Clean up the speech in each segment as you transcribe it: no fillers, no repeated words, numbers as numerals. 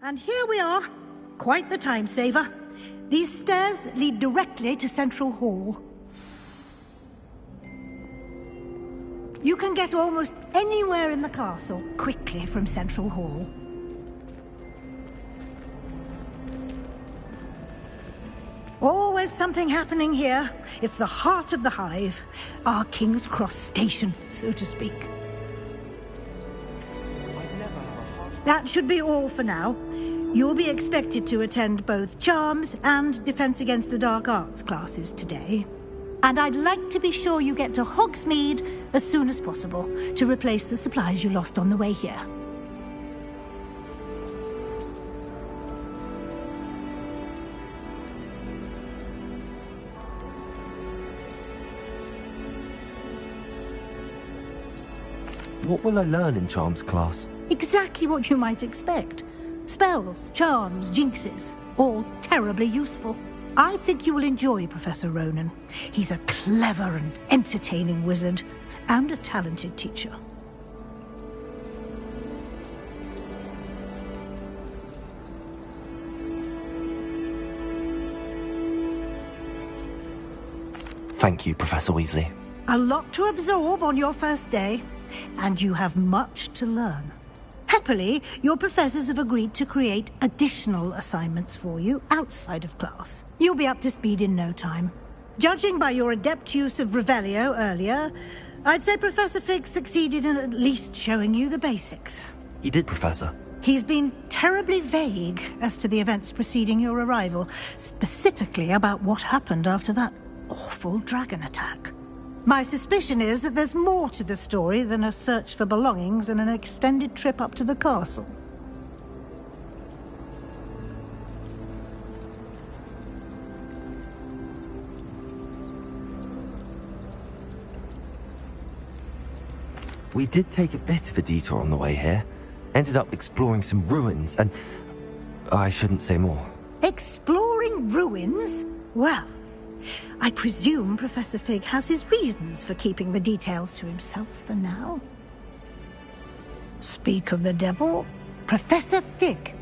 And here we are. Quite the time saver. These stairs lead directly to Central Hall. You can get almost anywhere in the castle quickly from Central Hall. Always something happening here. It's the heart of the hive. Our King's Cross station, so to speak. That should be all for now. You'll be expected to attend both Charms and Defense Against the Dark Arts classes today. And I'd like to be sure you get to Hogsmeade as soon as possible to replace the supplies you lost on the way here. What will I learn in Charms class? Exactly what you might expect. Spells, charms, jinxes, all terribly useful. I think you will enjoy Professor Ronan. He's a clever and entertaining wizard, and a talented teacher. Thank you, Professor Weasley. A lot to absorb on your first day, and you have much to learn. Happily, your professors have agreed to create additional assignments for you outside of class. You'll be up to speed in no time. Judging by your adept use of Revelio earlier, I'd say Professor Fig succeeded in at least showing you the basics. He did, Professor. He's been terribly vague as to the events preceding your arrival, specifically about what happened after that awful dragon attack. My suspicion is that there's more to the story than a search for belongings and an extended trip up to the castle. We did take a bit of a detour on the way here. Ended up exploring some ruins and... I shouldn't say more. Exploring ruins? Well, I presume Professor Fig has his reasons for keeping the details to himself for now. Speak of the devil, Professor Fig.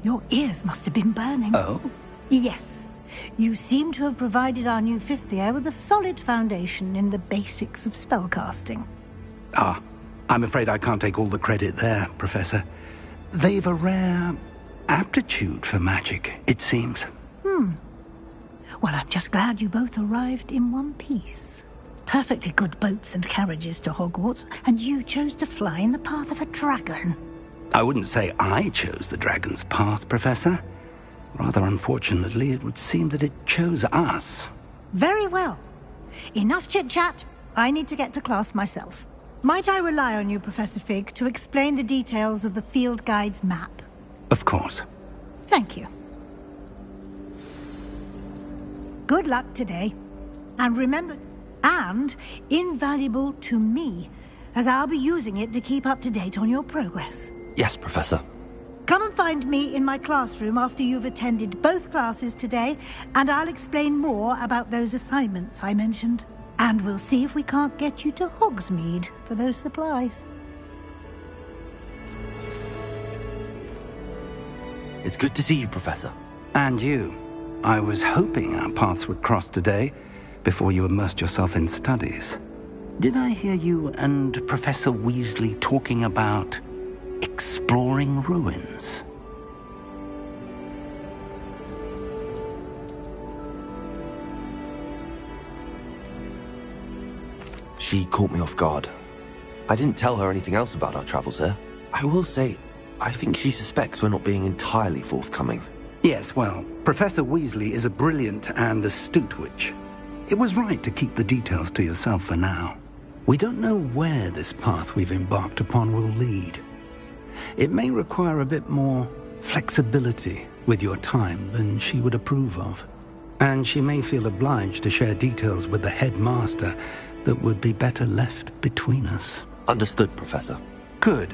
Your ears must have been burning. Oh? Yes. You seem to have provided our new fifth year with a solid foundation in the basics of spellcasting. Ah, I'm afraid I can't take all the credit there, Professor. They've a rare aptitude for magic, it seems. Well, I'm just glad you both arrived in one piece. Perfectly good boats and carriages to Hogwarts, and you chose to fly in the path of a dragon. I wouldn't say I chose the dragon's path, Professor. Rather unfortunately, it would seem that it chose us. Very well. Enough chit-chat. I need to get to class myself. Might I rely on you, Professor Fig, to explain the details of the field guide's map? Of course. Thank you. Good luck today. And remember, and invaluable to me, as I'll be using it to keep up to date on your progress. Yes, Professor. Come and find me in my classroom after you've attended both classes today, and I'll explain more about those assignments I mentioned. And we'll see if we can't get you to Hogsmeade for those supplies. It's good to see you, Professor. And you. I was hoping our paths would cross today, before you immersed yourself in studies. Did I hear you and Professor Weasley talking about exploring ruins? She caught me off guard. I didn't tell her anything else about our travels here. I will say, I think she suspects we're not being entirely forthcoming. Yes, well, Professor Weasley is a brilliant and astute witch. It was right to keep the details to yourself for now. We don't know where this path we've embarked upon will lead. It may require a bit more flexibility with your time than she would approve of. And she may feel obliged to share details with the headmaster that would be better left between us. Understood, Professor. Good.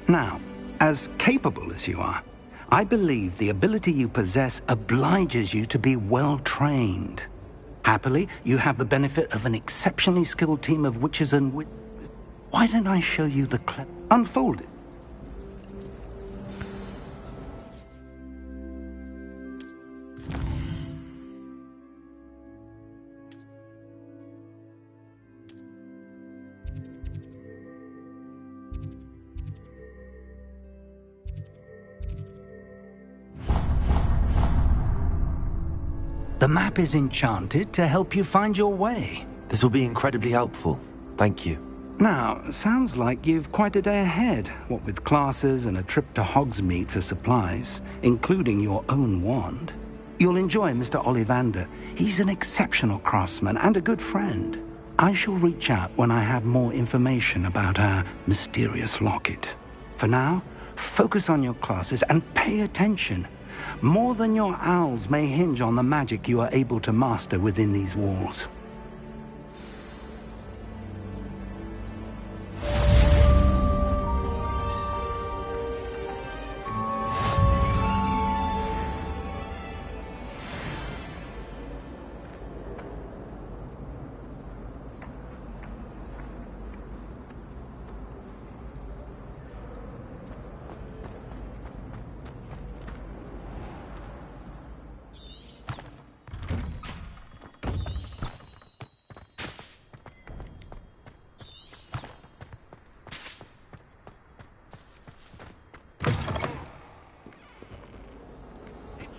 Now, as capable as you are, I believe the ability you possess obliges you to be well-trained. Happily, you have the benefit of an exceptionally skilled team of witches and Why don't I show you the Unfold it. The map is enchanted to help you find your way. This will be incredibly helpful. Thank you. Now, sounds like you've quite a day ahead, what with classes and a trip to Hogsmeade for supplies, including your own wand. You'll enjoy Mr. Ollivander. He's an exceptional craftsman and a good friend. I shall reach out when I have more information about our mysterious locket. For now, focus on your classes and pay attention. More than your owls may hinge on the magic you are able to master within these walls.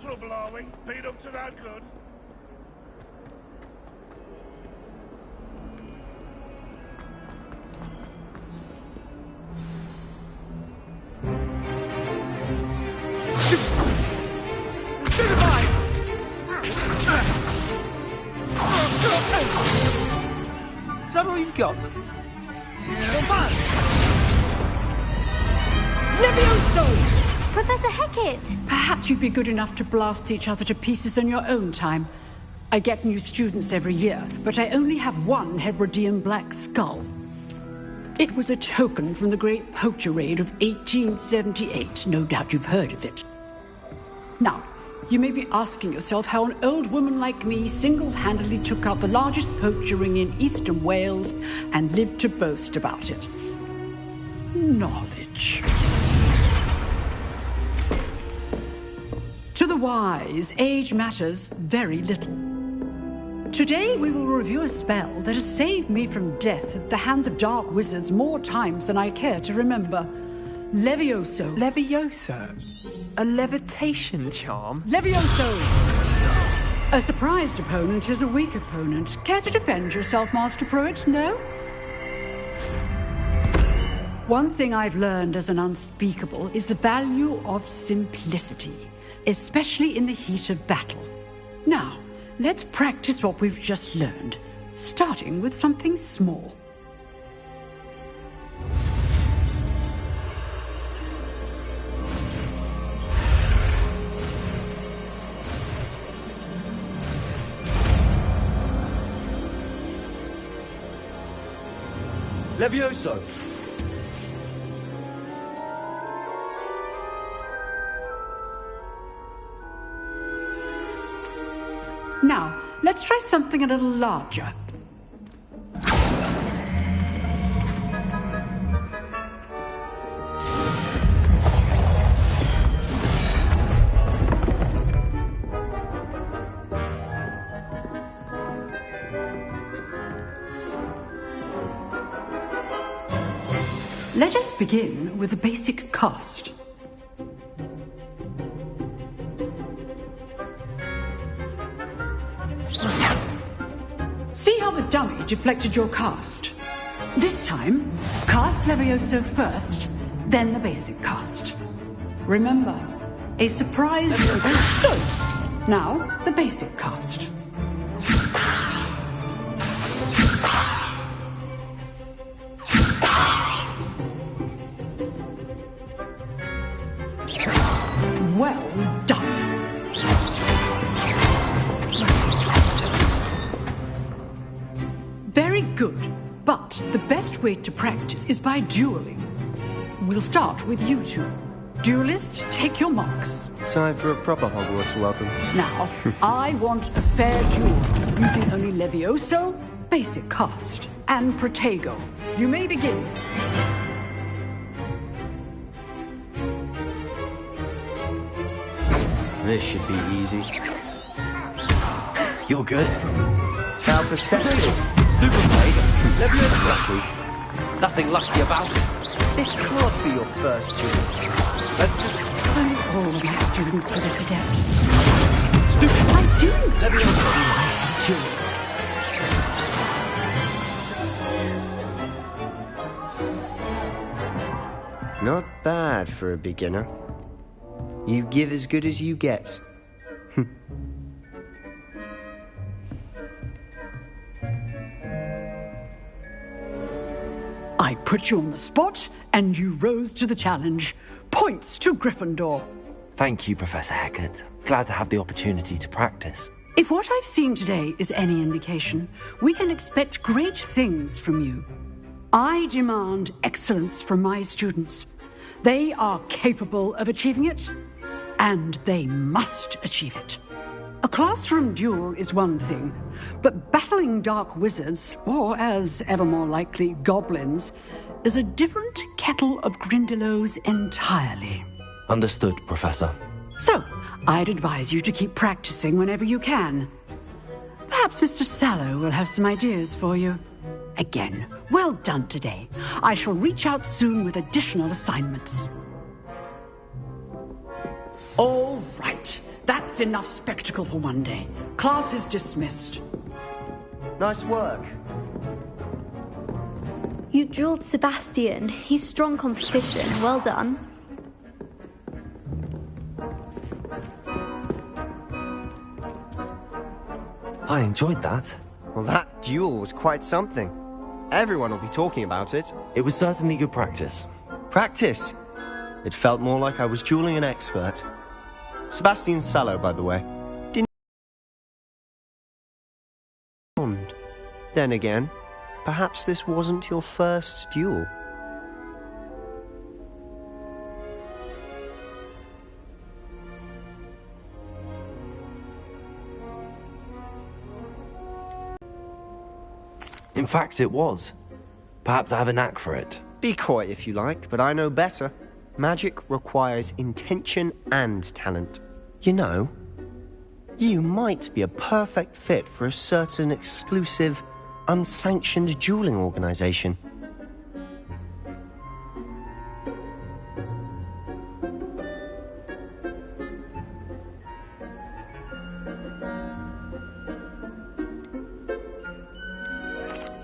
Trouble, are we? Been up to no good? Is that all you've got? Levioso! Professor Hecat! Perhaps you'd be good enough to blast each other to pieces in your own time. I get new students every year, but I only have one Hebridean black skull. It was a token from the Great Poacher Raid of 1878. No doubt you've heard of it. Now, you may be asking yourself how an old woman like me single-handedly took out the largest poacher ring in eastern Wales and lived to boast about it. Knowledge. To the wise, age matters very little. Today we will review a spell that has saved me from death at the hands of dark wizards more times than I care to remember. Levioso. Levioso? A levitation charm? Levioso! A surprised opponent is a weak opponent. Care to defend yourself, Master Pruitt? No? One thing I've learned as an unspeakable is the value of simplicity, especially in the heat of battle. Now, let's practice what we've just learned, starting with something small. Levioso! Now, let's try something a little larger. Let us begin with the basic cast. See how the dummy deflected your cast? This time, cast Levioso first, then the basic cast. Remember, a surprise... Good. Now, the basic cast. Well done. Very good, but the best way to practice is by dueling. We'll start with you two. Duelists, take your marks. Time for a proper Hogwarts welcome. Now, I want a fair duel, using only Levioso, basic cast, and Protego. You may begin. This should be easy. You're good. Now perception. Stupid take. Levioso. Lucky. Nothing lucky about it. This can't be your first duel. Let's just... I always students for this adept. I do. Not bad for a beginner. You give as good as you get. I put you on the spot, and you rose to the challenge. Points to Gryffindor. Thank you, Professor Hecat. Glad to have the opportunity to practice. If what I've seen today is any indication, we can expect great things from you. I demand excellence from my students. They are capable of achieving it, and they must achieve it. A classroom duel is one thing, but battling dark wizards, or as ever more likely, goblins, is a different kettle of Grindylows entirely. Understood, Professor. So, I'd advise you to keep practicing whenever you can. Perhaps Mr. Sallow will have some ideas for you. Again, well done today. I shall reach out soon with additional assignments. All right. That's enough spectacle for one day. Class is dismissed. Nice work. You drilled Sebastian. He's strong competition. Well done. I enjoyed that. Well, that duel was quite something. Everyone will be talking about it. It was certainly good practice. Practice? It felt more like I was dueling an expert. Sebastian Sallow, by the way. Didn't... Then again, perhaps this wasn't your first duel. In fact, it was. Perhaps I have a knack for it. Be coy if you like, but I know better. Magic requires intention and talent. You know, you might be a perfect fit for a certain exclusive, unsanctioned dueling organization.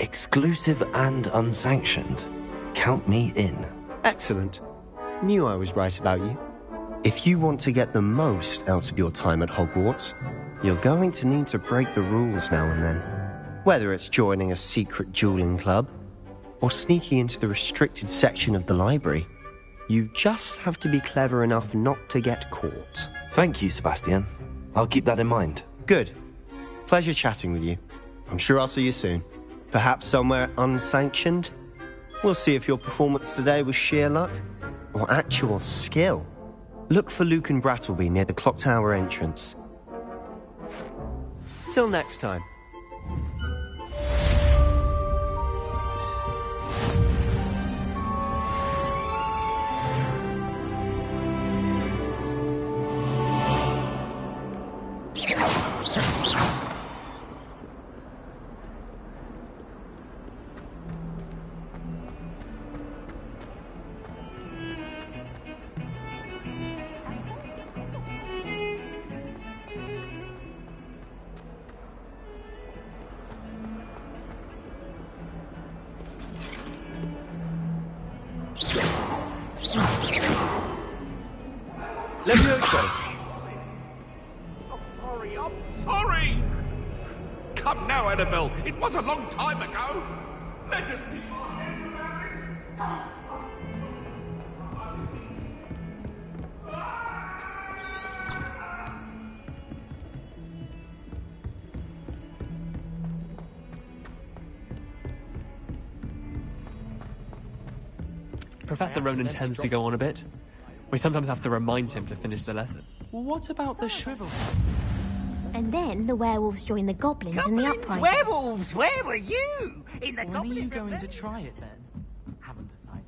Exclusive and unsanctioned. Count me in. Excellent. Knew I was right about you. If you want to get the most out of your time at Hogwarts, you're going to need to break the rules now and then. Whether it's joining a secret dueling club, or sneaking into the restricted section of the library, you just have to be clever enough not to get caught. Thank you, Sebastian. I'll keep that in mind. Good. Pleasure chatting with you. I'm sure I'll see you soon. Perhaps somewhere unsanctioned? We'll see if your performance today was sheer luck, or actual skill. Look for Luke and Brattleby near the clock tower entrance. Till next time. Levioso! I'm sorry! Come now, Annabelle. It was a long time ago. Let us be honest about this. Professor Ronan tends to go on a bit. We sometimes have to remind him to finish the lesson. What about the shrivel? And then the werewolves join the goblins in the uprising. Werewolves! Where were you? In the When goblin are you going rebellion? to try it then? Haven't decided.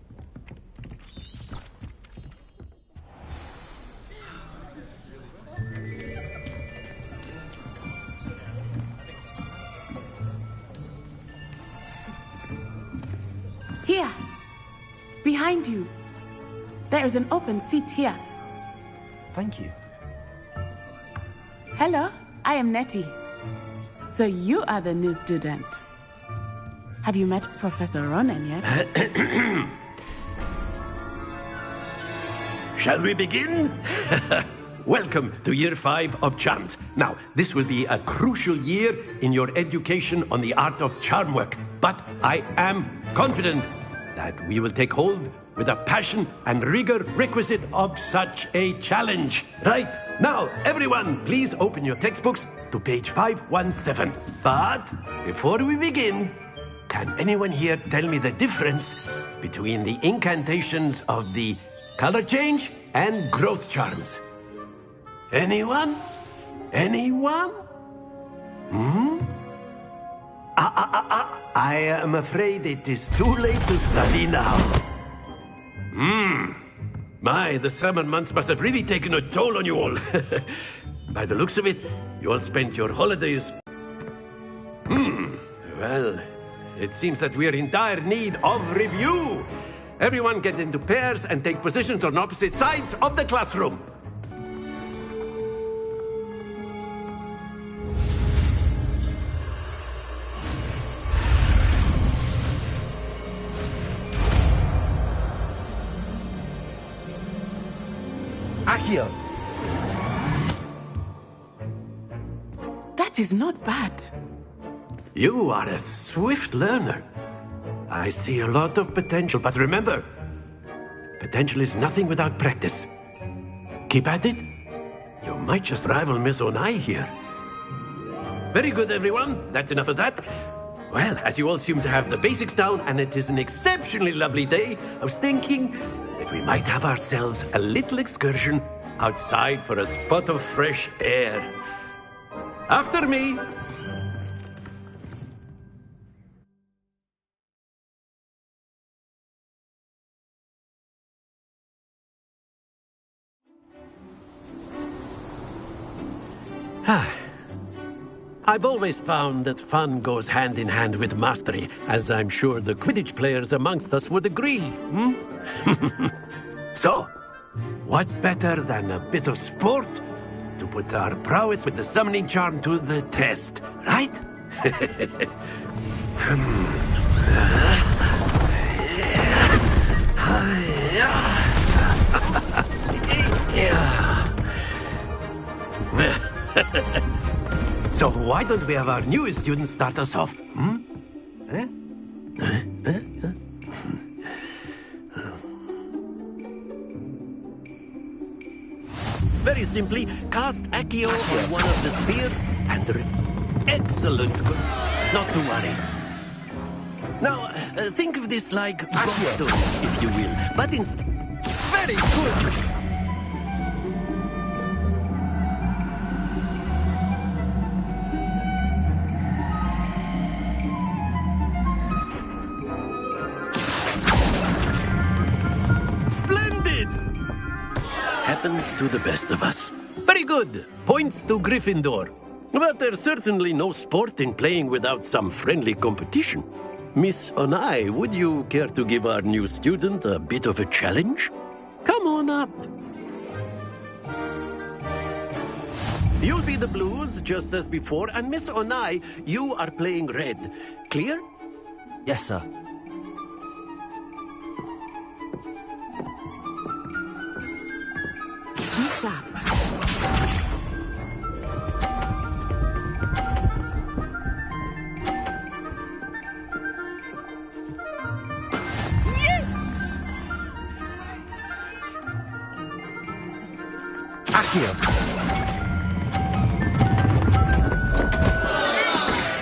Here. Behind you. There is an open seat here. Thank you. Hello, I am Nettie. So you are the new student. Have you met Professor Ronan yet? Shall we begin? Welcome to Year 5 of Charms. Now, this will be a crucial year in your education on the art of charm work. But I am confident that we will take hold with the passion and rigor requisite of such a challenge. Right, now, everyone, please open your textbooks to page 517. But before we begin, can anyone here tell me the difference between the incantations of the color change and growth charms? Anyone? Anyone? I am afraid it is too late to study now. My, the summer months must have really taken a toll on you all. By the looks of it, you all spent your holidays. Well, it seems that we are in dire need of review. Everyone get into pairs and take positions on opposite sides of the classroom. Akio! That is not bad. You are a swift learner. I see a lot of potential, but remember, potential is nothing without practice. Keep at it. You might just rival Miss Onai here. Very good, everyone. That's enough of that. Well, as you all seem to have the basics down, and it is an exceptionally lovely day, I was thinking that we might have ourselves a little excursion outside for a spot of fresh air. After me. I've always found that fun goes hand in hand with mastery, as I'm sure the Quidditch players amongst us would agree. So, what better than a bit of sport to put our prowess with the summoning charm to the test, right? So why don't we have our newest student start us off? Very simply, cast Accio on one of the spheres and... Excellent. Not to worry. Now, think of this like gobstones, if you will. But instead... Very good! Happens to the best of us. Very good. Points to Gryffindor. But there's certainly no sport in playing without some friendly competition. Miss Onai, would you care to give our new student a bit of a challenge? Come on up. You'll be the blues, just as before, and Miss Onai, you are playing red. Clear? Yes, sir. Be sharp. Yes! Akio!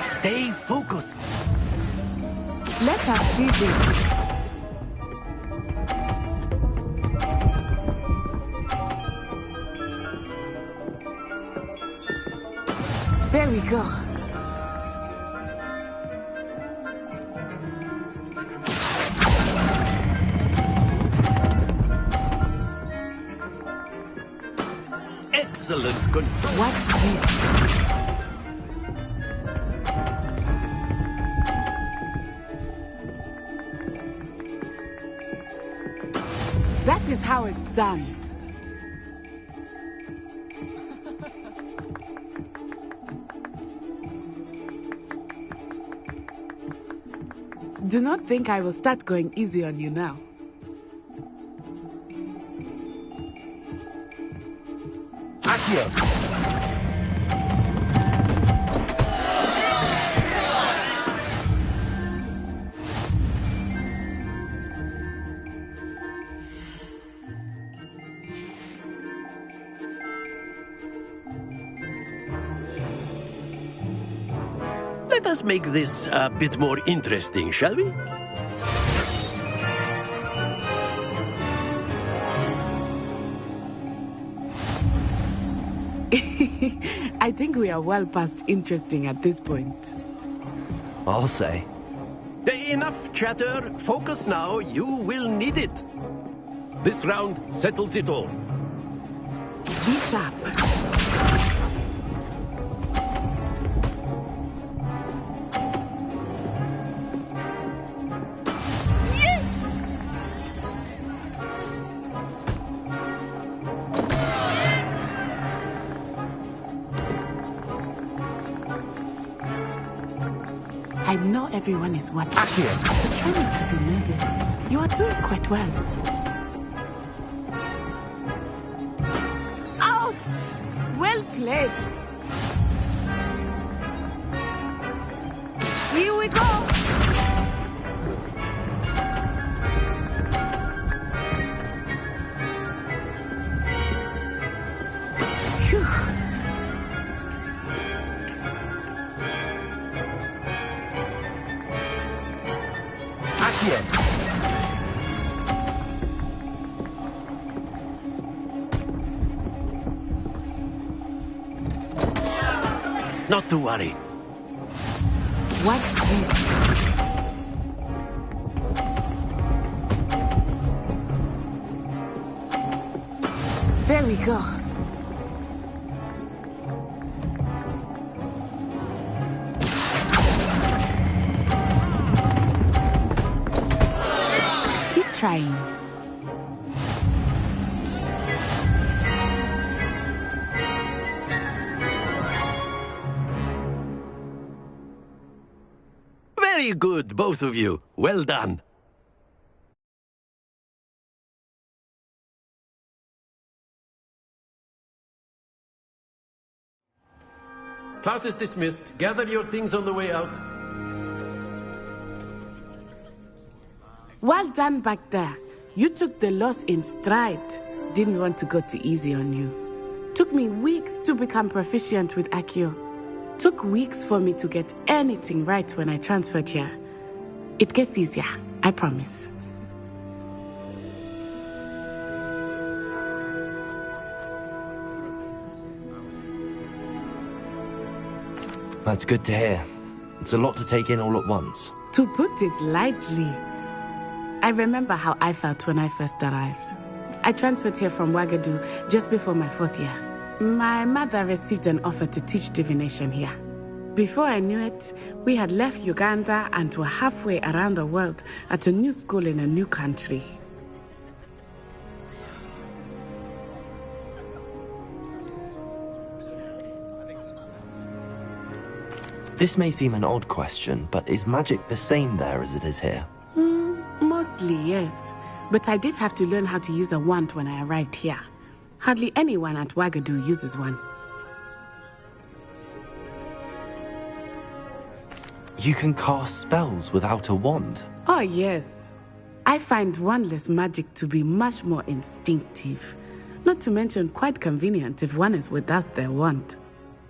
Stay focused. Let us do this. There we go. Excellent control. Watch this. That is how it's done. Do not think I will start going easy on you now. Accio! Let us make this a bit more interesting, shall we? I think we are well past interesting at this point. I'll say. Enough chatter. Focus now. You will need it. This round settles it all. Be sharp. I know everyone is watching. But try not to be nervous. You are doing quite well. Ouch! Well played. Here we go. Phew. Not to worry. Watch this. There we go. Keep trying. Very good, both of you. Well done. Class is dismissed. Gather your things on the way out. Well done back there. You took the loss in stride. Didn't want to go too easy on you. Took me weeks to become proficient with Accio. Took weeks for me to get anything right when I transferred here. It gets easier, I promise. That's good to hear. It's a lot to take in all at once. To put it lightly, I remember how I felt when I first arrived. I transferred here from Ouagadougou just before my 4th year. My mother received an offer to teach divination here. Before I knew it, we had left Uganda and were halfway around the world at a new school in a new country. This may seem an odd question, but is magic the same there as it is here? Mostly, yes. But I did have to learn how to use a wand when I arrived here. Hardly anyone at Ouagadougou uses one. You can cast spells without a wand? Oh, yes. I find wandless magic to be much more instinctive. Not to mention quite convenient if one is without their wand.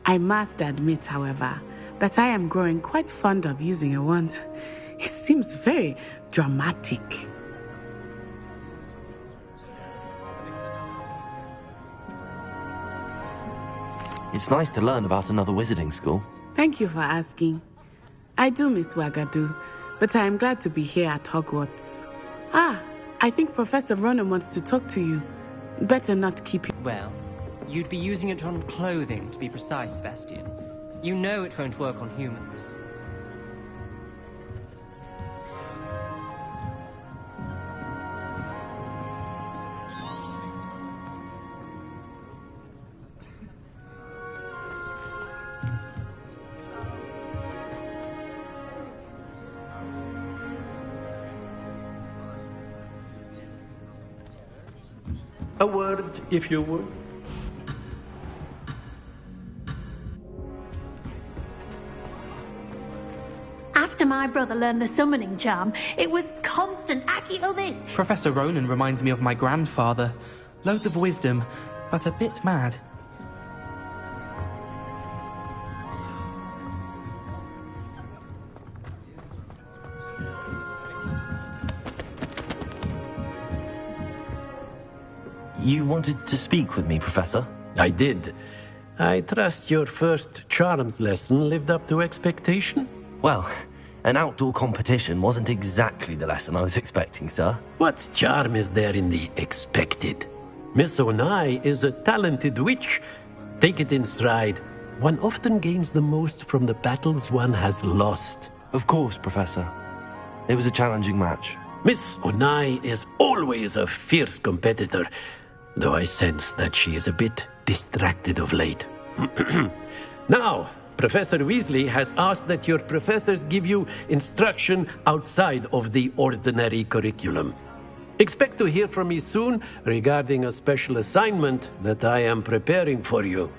I must admit, however, that I am growing quite fond of using a wand. It seems very dramatic. It's nice to learn about another wizarding school. Thank you for asking. I do miss Ouagadougou, but I am glad to be here at Hogwarts. I think Professor Ronan wants to talk to you. Better not keep it. Well, you'd be using it on clothing, to be precise, Sebastian. You know it won't work on humans. A word, if you would. After my brother learned the summoning charm, it was constant Accio this. Professor Ronan reminds me of my grandfather. Loads of wisdom, but a bit mad. You wanted to speak with me, Professor? I did. I trust your first charms lesson lived up to expectation? Well, an outdoor competition wasn't exactly the lesson I was expecting, sir. What charm is there in the expected? Miss Onai is a talented witch. Take it in stride. One often gains the most from the battles one has lost. Of course, Professor. It was a challenging match. Miss Onai is always a fierce competitor, though I sense that she is a bit distracted of late. Now, Professor Weasley has asked that your professors give you instruction outside of the ordinary curriculum. Expect to hear from me soon regarding a special assignment that I am preparing for you.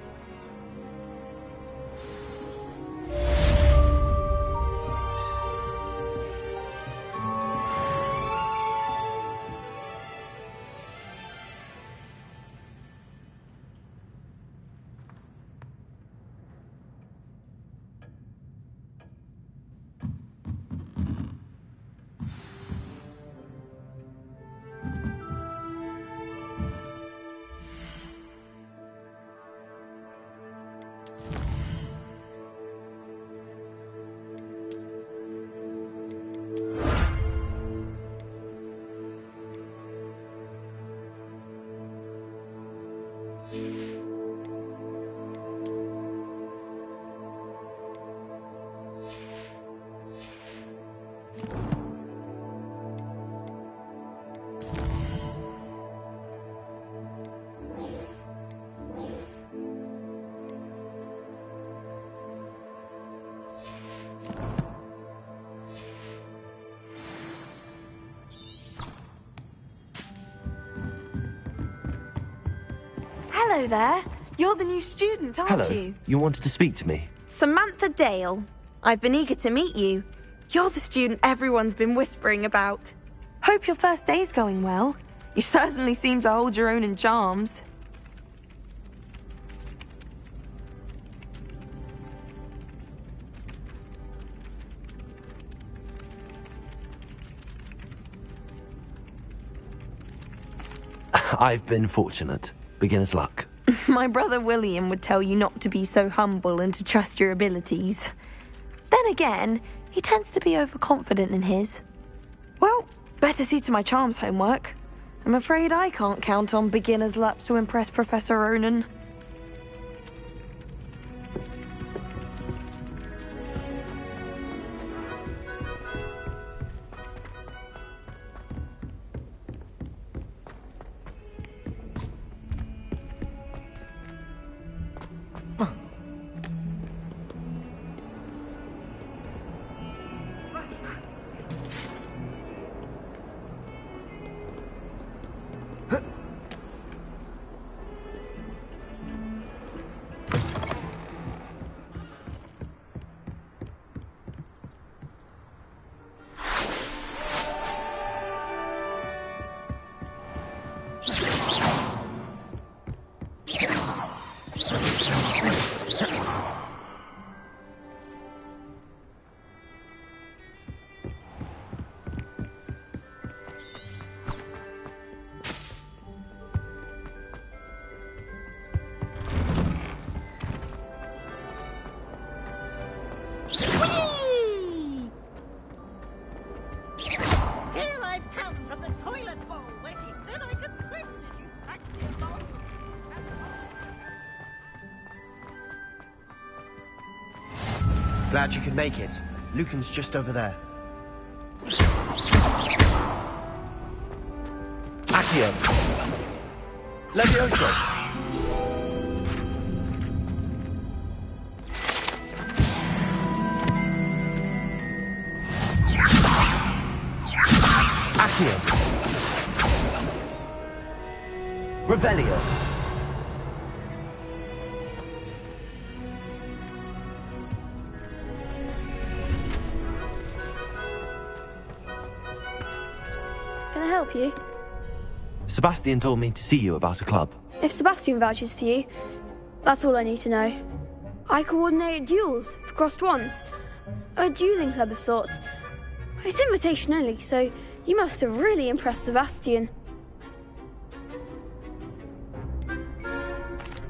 Hello there. You're the new student, aren't Hello. you? You wanted to speak to me? Samantha Dale. I've been eager to meet you. You're the student everyone's been whispering about. Hope your first day's going well. You certainly seem to hold your own in charms. I've been fortunate. Beginner's luck. My brother William would tell you not to be so humble and to trust your abilities. Then again, he tends to be overconfident in his. Well, better see to my charms homework. I'm afraid I can't count on beginner's luck to impress Professor Ronan. Glad you could make it. Lucan's just over there. Accio! Levioso! Accio! Revelio. Can I help you? Sebastian told me to see you about a club. If Sebastian vouches for you, that's all I need to know. I coordinate duels for crossed wands. A dueling club of sorts. It's invitation only, so you must have really impressed Sebastian.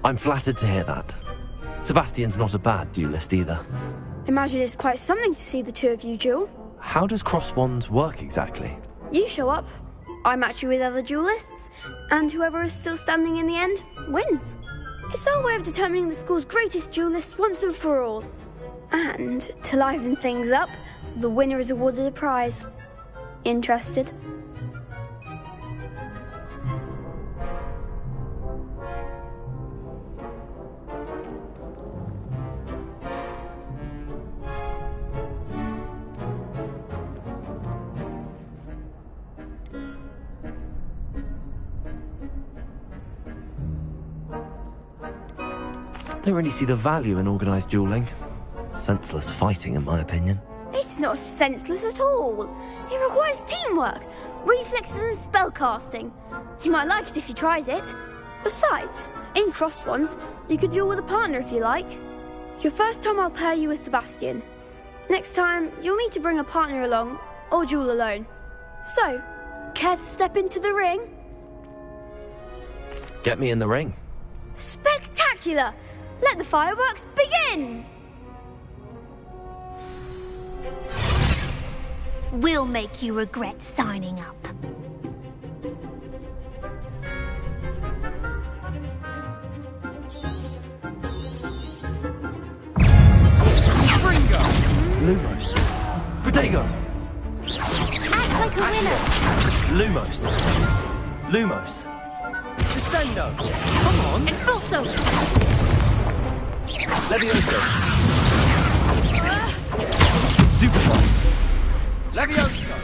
I'm flattered to hear that. Sebastian's not a bad duelist either. Imagine it's quite something to see the two of you duel. How does cross wands work exactly? You show up, I match you with other duelists, and whoever is still standing in the end wins. It's our way of determining the school's greatest duelist once and for all. And to liven things up, the winner is awarded a prize. Interested? Don't really see the value in organised duelling. Senseless fighting, in my opinion. It's not senseless at all. It requires teamwork, reflexes and spellcasting. You might like it if you tried it. Besides, in crossed ones, you could duel with a partner if you like. Your first time I'll pair you with Sebastian. Next time, you'll need to bring a partner along, or duel alone. So, care to step into the ring? Get me in the ring. Spectacular! Let the fireworks begin! We'll make you regret signing up. Lumos. Protego. Act like a winner. Lumos. Lumos. Descendo. Come on. Expulso. Levioso. Stupefy. Levioso.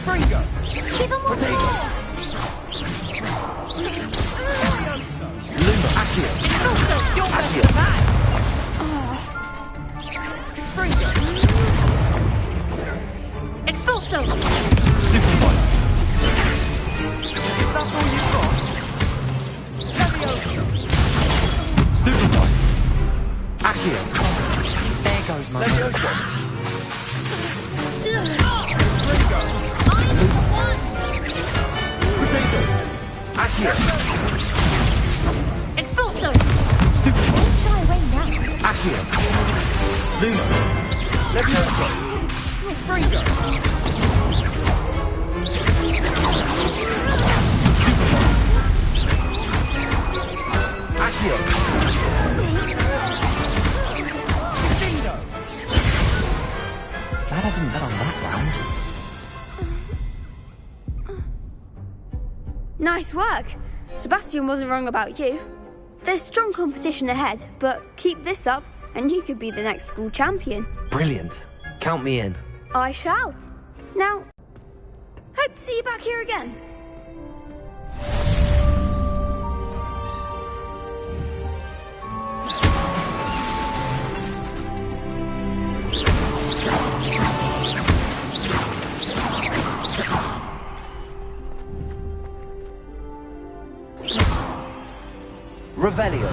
Fringo. Give him one Protego. more. Levioso. Luma. Accio. Expulso. You're Accio. Fringo. Expulso. Stupefy. Is that all you've got? Levioso. Stupefy. Accio. There goes my Levioso. Fringo. Protego. Accio. Expulso. Stupefy. Shall I rain down? Accio. Lumos. Levioso. Fringo. Stupefy. Accio. Dingo. Glad I didn't bet on that round. Nice work. Sebastian wasn't wrong about you. There's strong competition ahead, but keep this up and you could be the next school champion. Brilliant. Count me in. I shall. Now, hope to see you back here again. Revelio.